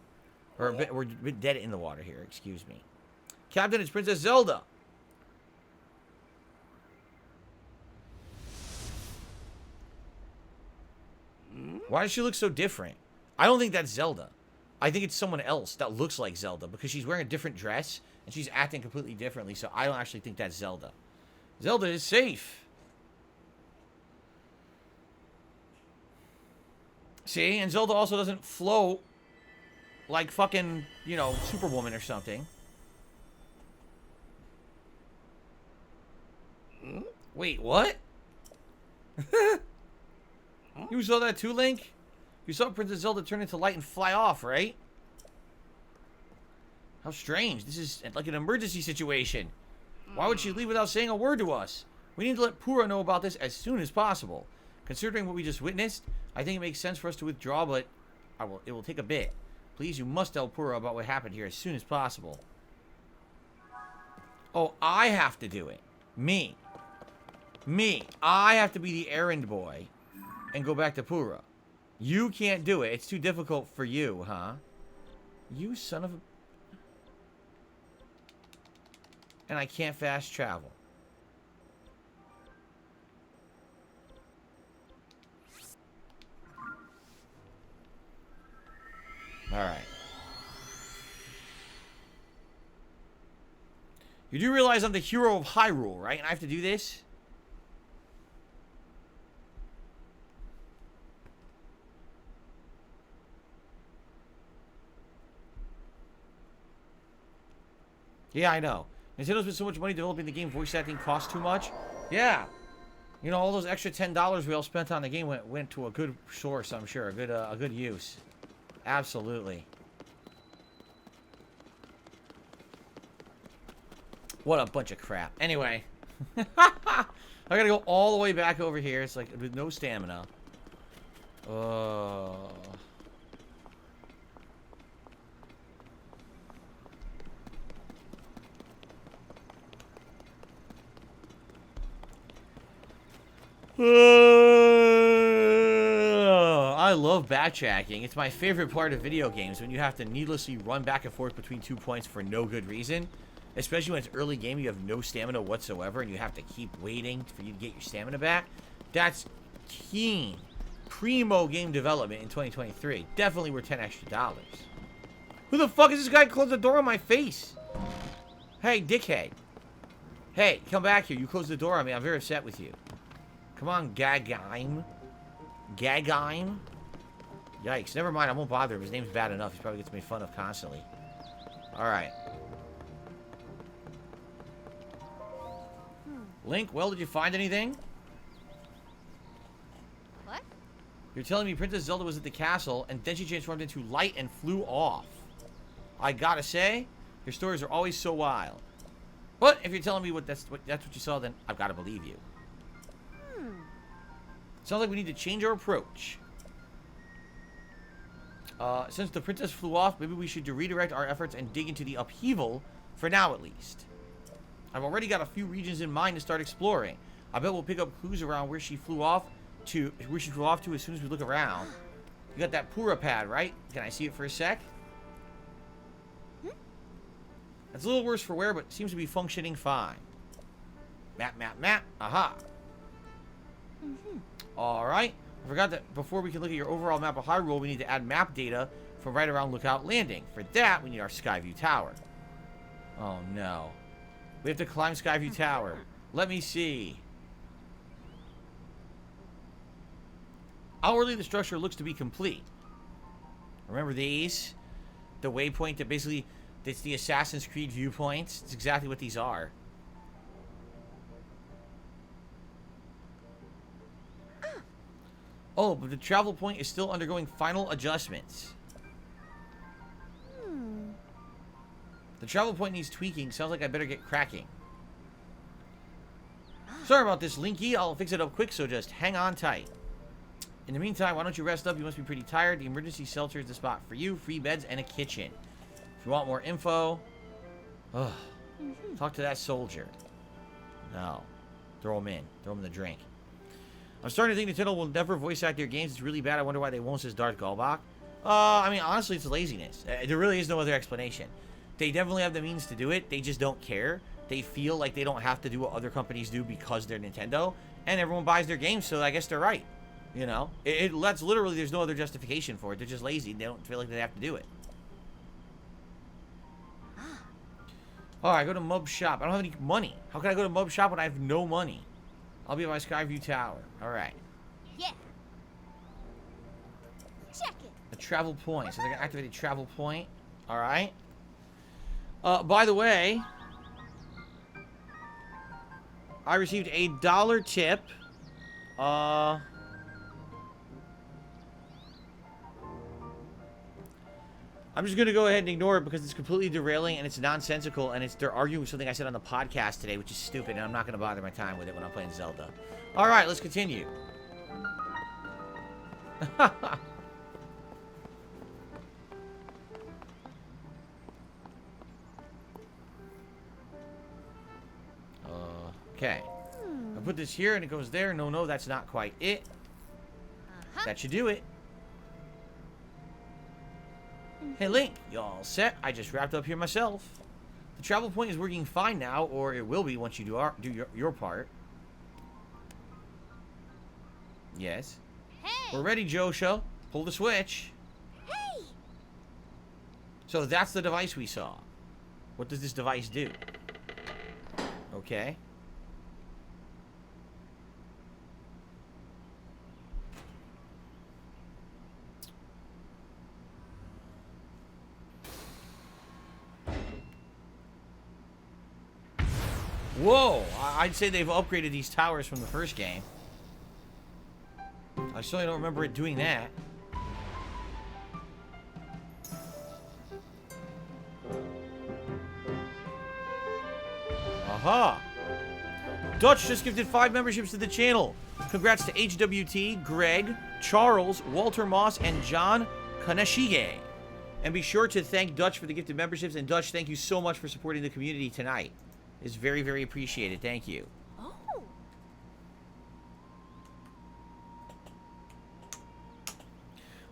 Or we're a bit dead in the water here, excuse me. Captain, it's Princess Zelda. Why does she look so different? I don't think that's Zelda. I think it's someone else that looks like Zelda because she's wearing a different dress and she's acting completely differently, so I don't actually think that's Zelda. Zelda is safe. See? And Zelda also doesn't float like fucking, you know, Superwoman or something. Wait, what? You saw that too, Link? You saw Princess Zelda turn into light and fly off, right? How strange. This is like an emergency situation. Why would she leave without saying a word to us? We need to let Pura know about this as soon as possible. Considering what we just witnessed, I think it makes sense for us to withdraw, but it will take a bit. Please, you must tell Pura about what happened here as soon as possible. Oh, I have to do it. Me. I have to be the errand boy and go back to Pura. You can't do it. It's too difficult for you, huh? You son of a... And I can't fast travel. Alright. You do realize I'm the hero of Hyrule, right? And I have to do this? Yeah, I know. Nintendo spent so much money developing the game, voice acting cost too much. Yeah. You know, all those extra $10 we all spent on the game went to a good source, I'm sure. A good use. Absolutely. What a bunch of crap. Anyway. I gotta go all the way back over here. It's like with no stamina. I love backtracking. It's my favorite part of video games when you have to needlessly run back and forth between 2 points for no good reason. Especially when it's early game, you have no stamina whatsoever and you have to keep waiting for you to get your stamina back. That's keen. Primo game development in 2023. Definitely worth $10 extra. Who the fuck is this guy close the door on my face? Hey, dickhead. Hey, come back here. You closed the door on me. I'm very upset with you. Come on, Gagime. Gagime? Yikes. Never mind. I won't bother him. His name's bad enough. He probably gets made fun of constantly. Alright. Link, well, did you find anything? What? You're telling me Princess Zelda was at the castle, and then she transformed into light and flew off. I gotta say, your stories are always so wild. But if you're telling me that's what you saw, then I've gotta believe you. Sounds like we need to change our approach. Since the princess flew off, maybe we should redirect our efforts and dig into the upheaval, for now at least. I've already got a few regions in mind to start exploring. I bet we'll pick up clues around where she flew off to as soon as we look around. You got that Pura pad, right? Can I see it for a sec? It's a little worse for wear, but seems to be functioning fine. Map. Aha. Alright. I forgot that before we can look at your overall map of Hyrule, we need to add map data from right around Lookout Landing. For that, we need our Skyview Tower. Oh, no. We have to climb Skyview Tower. Let me see. Outwardly, the structure looks to be complete. Remember these? The waypoint that basically... It's the Assassin's Creed viewpoints. It's exactly what these are. Oh, but the travel point is still undergoing final adjustments. The travel point needs tweaking. Sounds like I better get cracking. Sorry about this, Linky. I'll fix it up quick, so just hang on tight. In the meantime, why don't you rest up? You must be pretty tired. The emergency shelter is the spot for you. Free beds and a kitchen. If you want more info... Talk to that soldier. No. Throw him in. Throw him in the drink. I'm starting to think Nintendo will never voice act their games. It's really bad. I wonder why they won't, says Darth Galbach. I mean, honestly, it's laziness. There really is no other explanation. They definitely have the means to do it. They just don't care. They feel like they don't have to do what other companies do because they're Nintendo. And everyone buys their games, so I guess they're right. You know? That's literally, there's no other justification for it. They're just lazy. They don't feel like they have to do it. Alright, go to Mub Shop. I don't have any money. How can I go to Mub Shop when I have no money? I'll be at my Skyview Tower. Alright. Yeah. A travel point. So they're gonna activate a travel point. Alright. By the way, I received a $1 tip. I'm just gonna go ahead and ignore it because it's completely derailing and it's nonsensical and they're arguing with something I said on the podcast today, which is stupid, and I'm not gonna bother my time with it when I'm playing Zelda. Alright, let's continue. Okay. I put this here and it goes there. No, that's not quite it. That should do it. Hey, Link, you all set? I just wrapped up here myself. The travel point is working fine now, or it will be once you do your part. Yes. Hey! We're ready, Josha. Pull the switch. Hey! So that's the device we saw. What does this device do? Okay. Whoa! I'd say they've upgraded these towers from the first game. I certainly don't remember it doing that. Aha! Dutch just gifted 5 memberships to the channel. Congrats to HWT, Greg, Charles, Walter Moss, and John Kaneshige. And be sure to thank Dutch for the gifted memberships. And Dutch, thank you so much for supporting the community tonight. It's very, very appreciated. Thank you. Oh.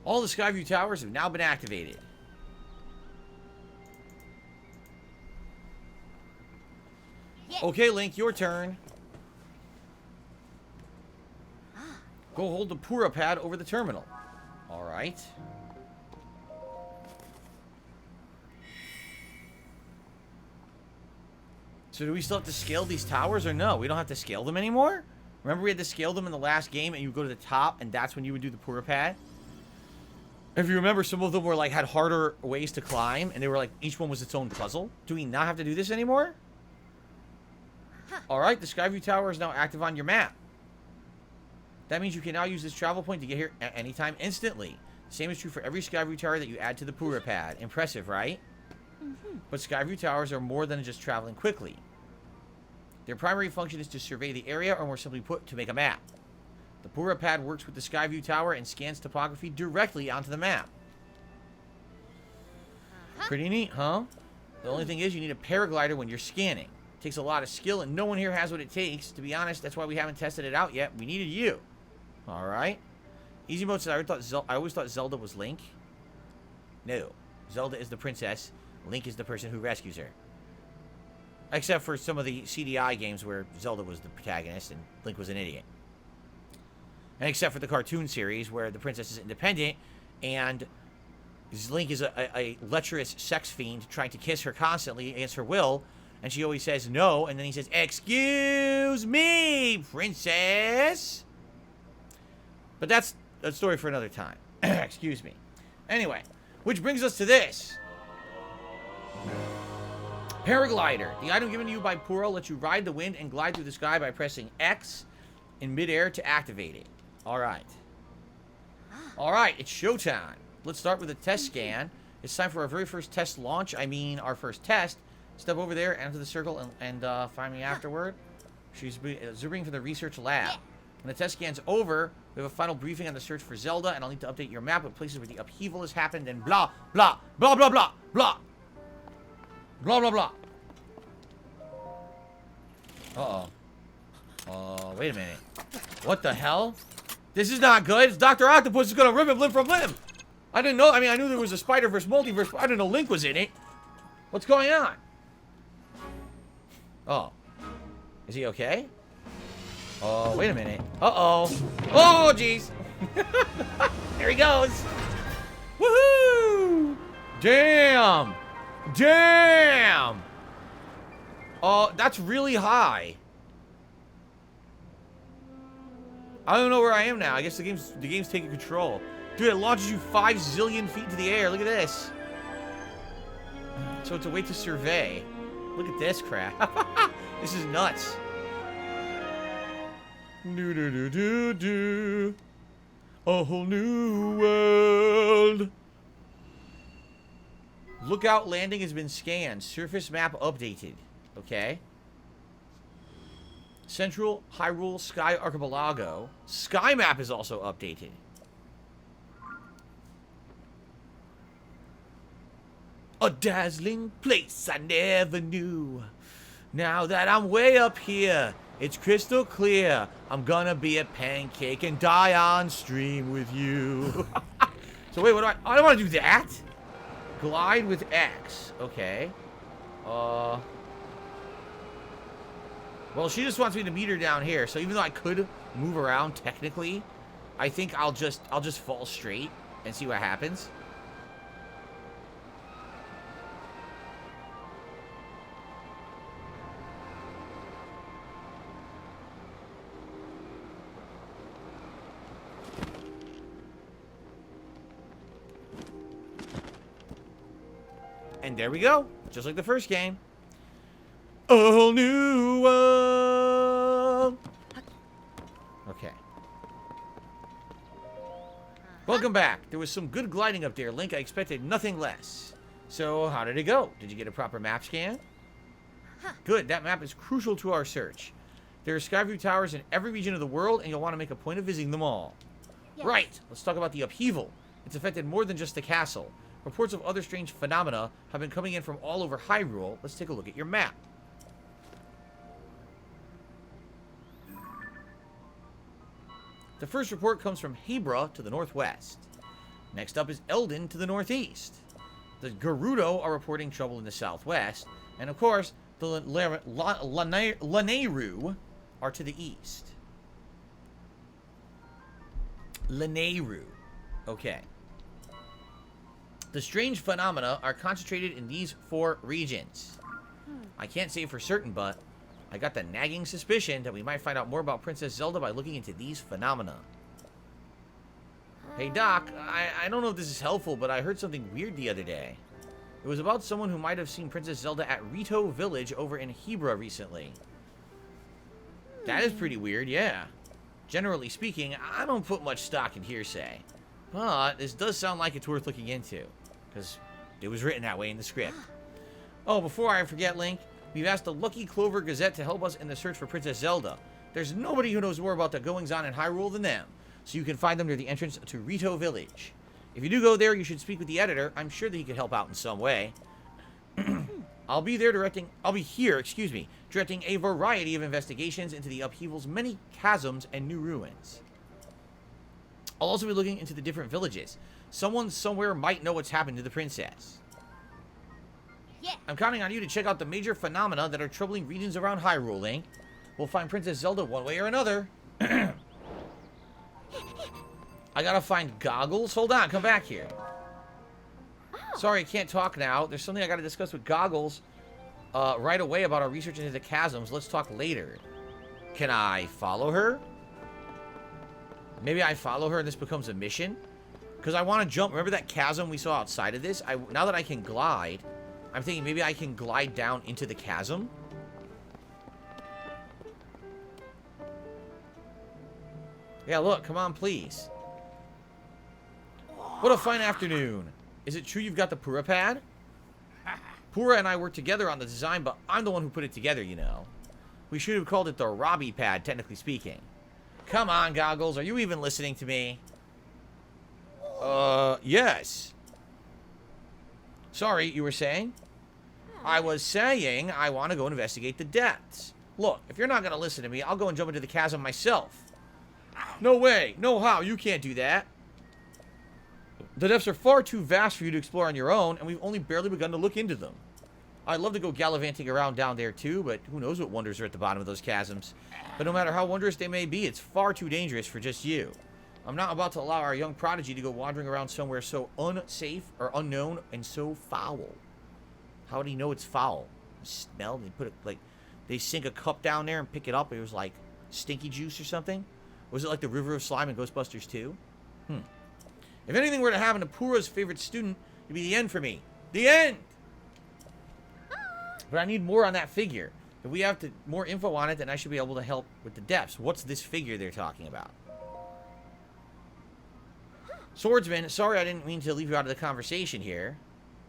All the Skyview towers have now been activated. Yeah. Okay, Link, your turn. Go hold the Pura pad over the terminal. All right. So do we still have to scale these towers or no? We don't have to scale them anymore? Remember we had to scale them in the last game and you go to the top and that's when you would do the Pura pad? If you remember, some of them were like had harder ways to climb and they were like each one was its own puzzle. Do we not have to do this anymore? Alright, the Skyview tower is now active on your map. That means you can now use this travel point to get here at any time instantly. Same is true for every Skyview tower that you add to the Pura pad. Impressive, right? But Skyview towers are more than just traveling quickly. Their primary function is to survey the area, or more simply put, to make a map. The Pura pad works with the Skyview tower and scans topography directly onto the map. Pretty neat, huh? The only thing is you need a paraglider when you're scanning. It takes a lot of skill, and no one here has what it takes. To be honest, that's why we haven't tested it out yet. We needed you. Alright. Easy Mode said, I always thought Zelda was Link. No. Zelda is the princess. Link is the person who rescues her. Except for some of the CDI games where Zelda was the protagonist and Link was an idiot. And except for the cartoon series where the princess is independent and Link is a lecherous sex fiend trying to kiss her constantly against her will. And she always says no. And then he says, "Excuse me, princess." But that's a story for another time. Excuse me. Anyway, which brings us to this. Paraglider. The item given to you by Pura lets you ride the wind and glide through the sky by pressing X in midair to activate it. Alright. Alright, it's showtime. Let's start with a test scan. It's time for our very first test launch. I mean, our first test. Step over there, enter the circle, and find me afterward. She's zooming for the research lab. When the test scan's over, we have a final briefing on the search for Zelda, and I'll need to update your map with places where the upheaval has happened, and blah, blah, blah, blah, blah, blah. Blah, blah, blah. Uh-oh. Wait a minute. What the hell? This is not good. It's Dr. Octopus is gonna rip him limb from limb. I didn't know. I mean, I knew there was a Spider-Verse multiverse, but I didn't know Link was in it. What's going on? Oh. Is he okay? Oh, wait a minute. Uh-oh. Oh, jeez. There he goes. Woohoo! Damn. Damn! That's really high. I don't know where I am now. I guess the game's taking control. Dude, it launches you 5 zillion feet into the air. Look at this. So it's a way to survey. Look at this crap. This is nuts. Do do do do do. A whole new world. Lookout landing has been scanned. Surface map updated. Okay. Central Hyrule Sky Archipelago. Sky map is also updated. A dazzling place I never knew. Now that I'm way up here, it's crystal clear. I'm gonna be a pancake and die on stream with you. So wait, what do I don't want to do that. Glide with X. Okay. Well, she just wants me to meet her down here. So even though I could move around technically, I think I'll just fall straight and see what happens. And there we go. Just like the first game. A whole new world. Okay. Welcome back. There was some good gliding up there, Link. I expected nothing less. So, how did it go? Did you get a proper map scan? Good. That map is crucial to our search. There are Skyview towers in every region of the world, and you'll want to make a point of visiting them all. Yes. Right. Let's talk about the upheaval. It's affected more than just the castle. Reports of other strange phenomena have been coming in from all over Hyrule. Let's take a look at your map. The first report comes from Hebra to the northwest. Next up is Eldin to the northeast. The Gerudo are reporting trouble in the southwest. And of course, the Lanayru are to the east. Lanayru. Okay. The strange phenomena are concentrated in these 4 regions. I can't say for certain, but I got the nagging suspicion that we might find out more about Princess Zelda by looking into these phenomena. Hey Doc, I don't know if this is helpful, but I heard something weird the other day. It was about someone who might have seen Princess Zelda at Rito Village over in Hebra recently. That is pretty weird, yeah. Generally speaking, I don't put much stock in hearsay. But this does sound like it's worth looking into. Because it was written that way in the script. Oh, before I forget, Link, we've asked the Lucky Clover Gazette to help us in the search for Princess Zelda. There's nobody who knows more about the goings-on in Hyrule than them, so you can find them near the entrance to Rito Village. If you do go there, you should speak with the editor. I'm sure that he could help out in some way. I'll be here, directing a variety of investigations into the upheaval's many chasms and new ruins. I'll also be looking into the different villages. Someone somewhere might know what's happened to the princess. Yeah. I'm counting on you to check out the major phenomena that are troubling regions around Hyrule, Link. We'll find Princess Zelda one way or another. I gotta find Goggles. Hold on, come back here. Oh. Sorry, I can't talk now. There's something I gotta discuss with Goggles right away about our research into the chasms. Let's talk later. Can I follow her? Maybe I follow her and this becomes a mission? Because I want to jump. Remember that chasm we saw outside of this? Now that I can glide, I'm thinking maybe I can glide down into the chasm. Yeah, look. Come on, please. What a fine afternoon. Is it true you've got the Pura pad? Pura and I worked together on the design, but I'm the one who put it together, you know. We should have called it the Robbie pad, technically speaking. Come on, Goggles. Are you even listening to me? Yes. Sorry, you were saying? I was saying I want to go investigate the depths. Look, if you're not going to listen to me, I'll go and jump into the chasm myself. No way. No how. You can't do that. The depths are far too vast for you to explore on your own, and we've only barely begun to look into them. I'd love to go gallivanting around down there too, but who knows what wonders are at the bottom of those chasms. But no matter how wondrous they may be, it's far too dangerous for just you. I'm not about to allow our young prodigy to go wandering around somewhere so unsafe or unknown and so foul. How would he know it's foul? Smell? They put it like they sink a cup down there and pick it up. It was like stinky juice or something. Was it like the River of Slime in Ghostbusters 2? If anything were to happen to Pura's favorite student, it'd be the end for me. The end! But I need more on that figure. If we have more info on it, then I should be able to help with the depths. What's this figure they're talking about? Swordsman, sorry I didn't mean to leave you out of the conversation here.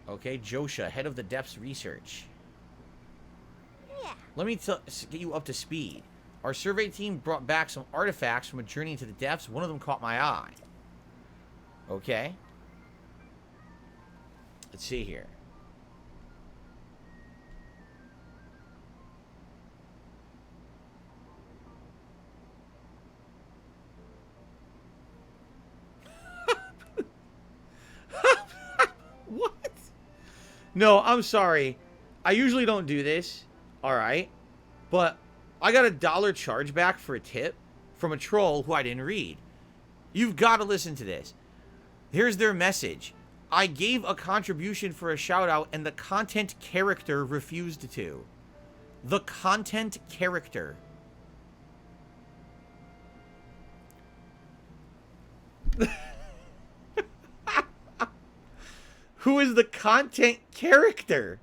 Okay, Josha, head of the depths research. Yeah. Let me get you up to speed. Our survey team brought back some artifacts from a journey into the depths. One of them caught my eye. Okay. Let's see here. What? No, I'm sorry. I usually don't do this. Alright. But I got $1 chargeback for a tip from a troll who I didn't read. You've got to listen to this. Here's their message. I gave a contribution for a shout out and the content character refused to. The content character. Who is the content character?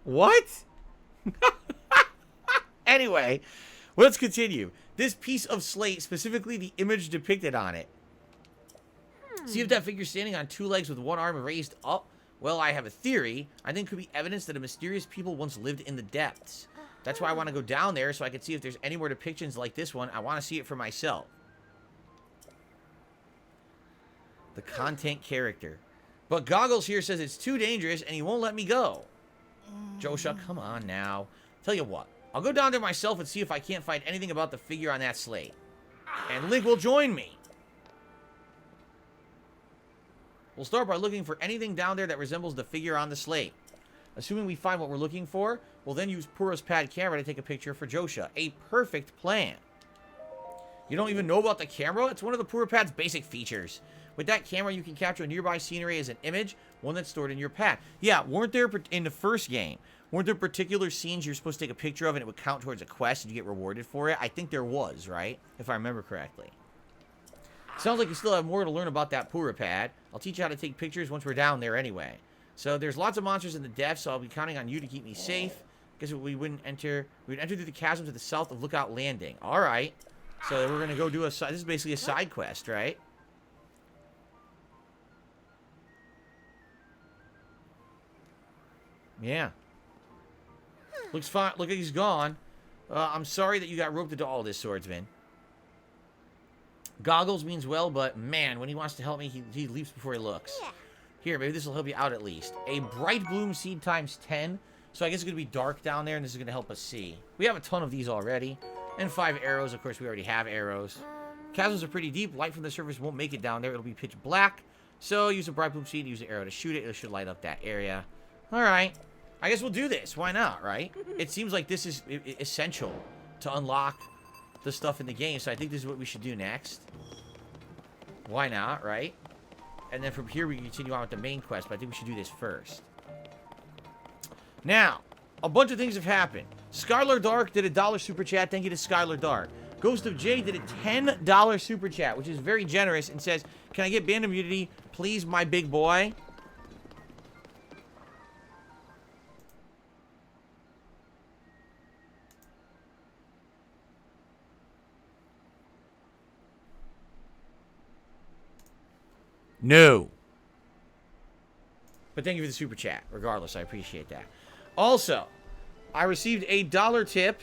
What? Anyway, let's continue. This piece of slate, specifically the image depicted on it. See if that figure standing on 2 legs with 1 arm raised up? Well, I have a theory. I think it could be evidence that a mysterious people once lived in the depths. That's why I want to go down there so I can see if there's any more depictions like this one. I want to see it for myself. The content character. But Goggles here says it's too dangerous and he won't let me go. Josha, come on now. Tell you what. I'll go down there myself and see if I can't find anything about the figure on that slate. And Link will join me. We'll start by looking for anything down there that resembles the figure on the slate. Assuming we find what we're looking for, we'll then use Pura's pad camera to take a picture for Josha. A perfect plan. You don't even know about the camera? It's one of the Pura pad's basic features. With that camera, you can capture nearby scenery as an image, one that's stored in your pad. Yeah, weren't there, in the first game, weren't there particular scenes you're supposed to take a picture of and it would count towards a quest and you get rewarded for it? I think there was, right? If I remember correctly. Sounds like you still have more to learn about that Pura pad. I'll teach you how to take pictures once we're down there anyway. So there's lots of monsters in the depths, so I'll be counting on you to keep me safe. Guess we wouldn't enter. We'd enter through the chasm to the south of Lookout Landing. Alright. So we're gonna go do this is basically a side quest, right? Yeah. Looks fine. Look, he's gone. I'm sorry that you got roped into all this, Swordsman. Goggles means well, but man, when he wants to help me, he leaps before he looks. Yeah. Here, maybe this will help you out at least. A bright bloom seed times 10. So I guess it's going to be dark down there, and this is going to help us see. We have a ton of these already. And 5 arrows. Of course, we already have arrows. Chasms are pretty deep. Light from the surface won't make it down there. It'll be pitch black. So use a bright bloom seed, use an arrow to shoot it. It should light up that area. Alright. I guess we'll do this. Why not, right? It seems like this is essential to unlock the stuff in the game. So I think this is what we should do next. Why not, right? And then from here we can continue on with the main quest. But I think we should do this first. Now, a bunch of things have happened. Skylar Dark did a $1 super chat. Thank you to Skylar Dark. Ghost of J did a $10 super chat, which is very generous, and says, "Can I get band immunity, please, my big boy?" No. But thank you for the super chat. Regardless, I appreciate that. Also, I received a $1 tip.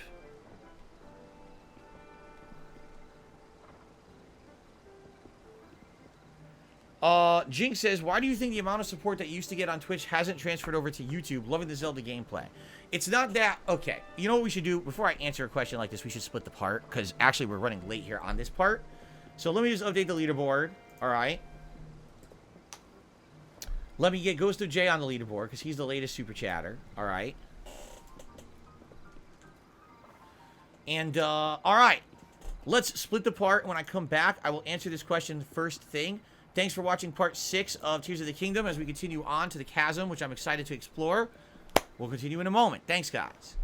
Jinx says, "Why do you think the amount of support that you used to get on Twitch hasn't transferred over to YouTube? Loving the Zelda gameplay." It's not that... Okay, you know what we should do? Before I answer a question like this, we should split the part. Because actually, we're running late here on this part. So let me just update the leaderboard. Alright. Let me get Ghost of J on the leaderboard, because he's the latest super chatter. Alright. And, alright. Let's split the part. When I come back, I will answer this question first thing. Thanks for watching part 6 of Tears of the Kingdom as we continue on to the chasm, which I'm excited to explore. We'll continue in a moment. Thanks, guys.